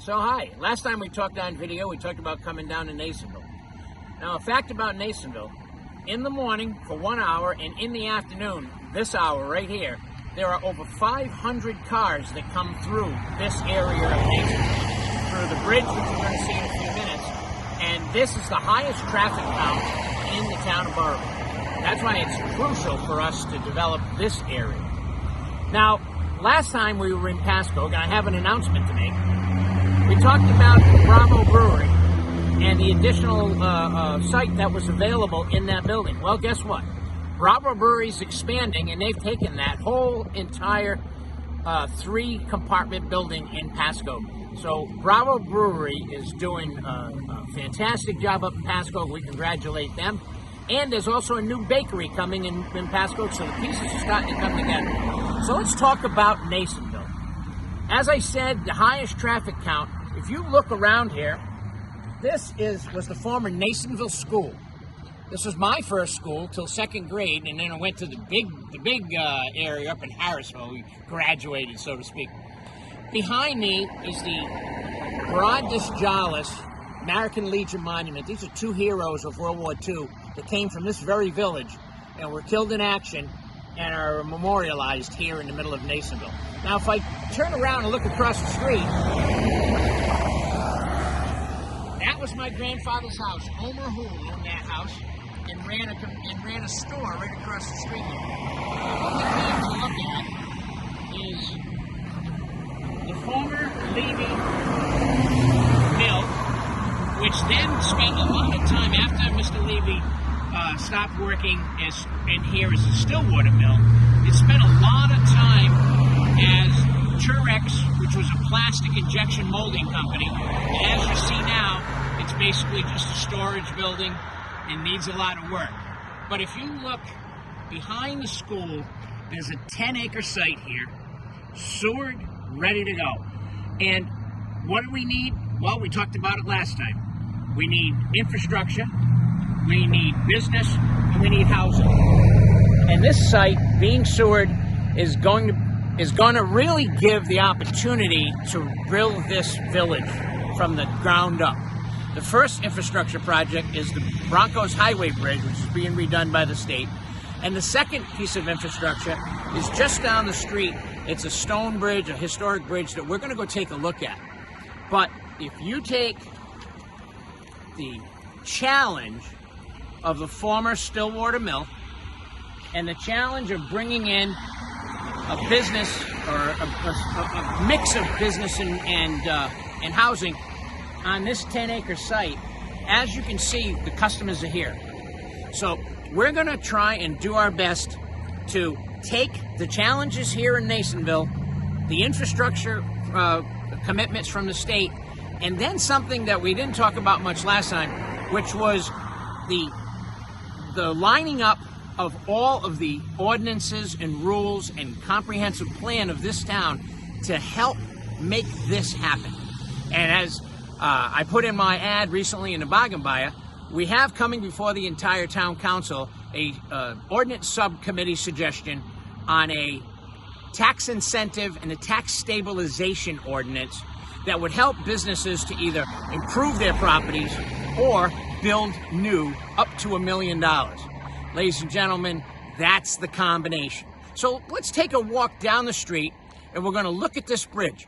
So hi, last time we talked on video, we talked about coming down to Nasonville. Now a fact about Nasonville, in the morning for 1 hour and in the afternoon, this hour right here, there are over 500 cars that come through this area of Nasonville, through the bridge, which we're going to see in a few minutes, and this is the highest traffic count in the town of Borough. That's why it's crucial for us to develop this area. Now, last time we were in Pasco, and I have an announcement to make. We talked about Bravo Brewery and the additional site that was available in that building. Well, guess what? Bravo Brewery is expanding, and they've taken that whole entire 3-compartment building in Pasco. So Bravo Brewery is doing a fantastic job up in Pasco. We congratulate them. And there's also a new bakery coming in Pasco, so the pieces are starting to come together. So let's talk about Nasonville. As I said, the highest traffic count. If you look around here, this was the former Nasonville School. This was my first school till 2nd grade, and then I went to the big area up in Harrisville. We graduated, so to speak. Behind me is the Broadus Jarlis American Legion Monument. These are 2 heroes of World War II that came from this very village and were killed in action and are memorialized here in the middle of Nasonville. Now, if I turn around and look across the street, that was my grandfather's house. Homer Hool owned that house and ran a store right across the street. What we have to look at is the former Levy mill, which then spent a lot of time after Mr. Levy stopped working in here as a still water mill. It spent a lot of time as Turex, which was a plastic injection molding company. And as you see now, it's basically just a storage building and needs a lot of work. But if you look behind the school, there's a 10-acre site here, sewered, ready to go. And what do we need? Well, we talked about it last time. We need infrastructure, we need business, and we need housing. And this site, being sewered, is going to really give the opportunity to build this village from the ground up. The first infrastructure project is the Broncos Highway Bridge, which is being redone by the state. And the second piece of infrastructure is just down the street. It's a stone bridge, a historic bridge that we're going to go take a look at. But if you take the challenge of the former Stillwater Mill and the challenge of bringing in a business or a mix of business and housing on this 10-acre site, as you can see, the customers are here. So we're going to try and do our best to take the challenges here in Nasonville, the infrastructure commitments from the state, and then something that we didn't talk about much last time, which was the lining up of all of the ordinances and rules and comprehensive plan of this town to help make this happen. And as I put in my ad recently in the Bargain Buyer, we have coming before the entire town council a ordinance subcommittee suggestion on a tax incentive and a tax stabilization ordinance that would help businesses to either improve their properties or build new up to $1 million. Ladies and gentlemen, that's the combination. So let's take a walk down the street and we're going to look at this bridge.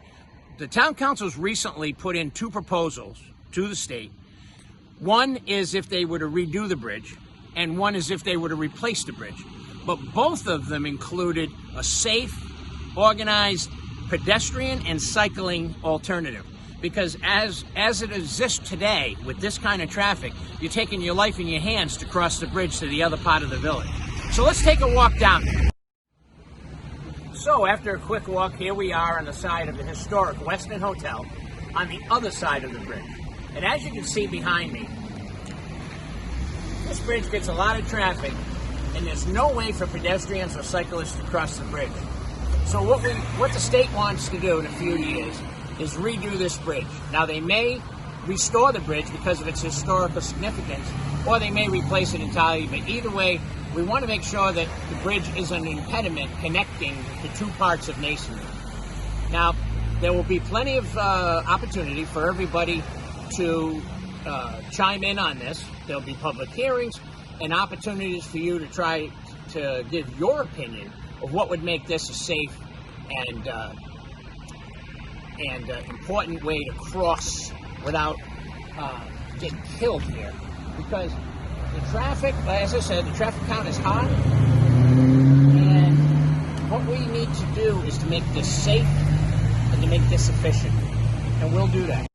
The town council's recently put in 2 proposals to the state. One is if they were to redo the bridge, and one is if they were to replace the bridge. But both of them included a safe, organized pedestrian and cycling alternative. Because as it exists today, with this kind of traffic, you're taking your life in your hands to cross the bridge to the other part of the village. So let's take a walk down there. So after a quick walk, here we are on the side of the historic Westin Hotel on the other side of the bridge. And as you can see behind me, this bridge gets a lot of traffic and there's no way for pedestrians or cyclists to cross the bridge. So what the state wants to do in a few years is redo this bridge. Now they may restore the bridge because of its historical significance, or they may replace it entirely, but either way, we want to make sure that the bridge is an impediment connecting the 2 parts of Nasonville. Now, there will be plenty of opportunity for everybody to chime in on this. There'll be public hearings and opportunities for you to try to give your opinion of what would make this a safe and important way to cross without getting killed here. Because the traffic, as I said, the traffic count is high, and what we need to do is to make this safe and to make this efficient, and we'll do that.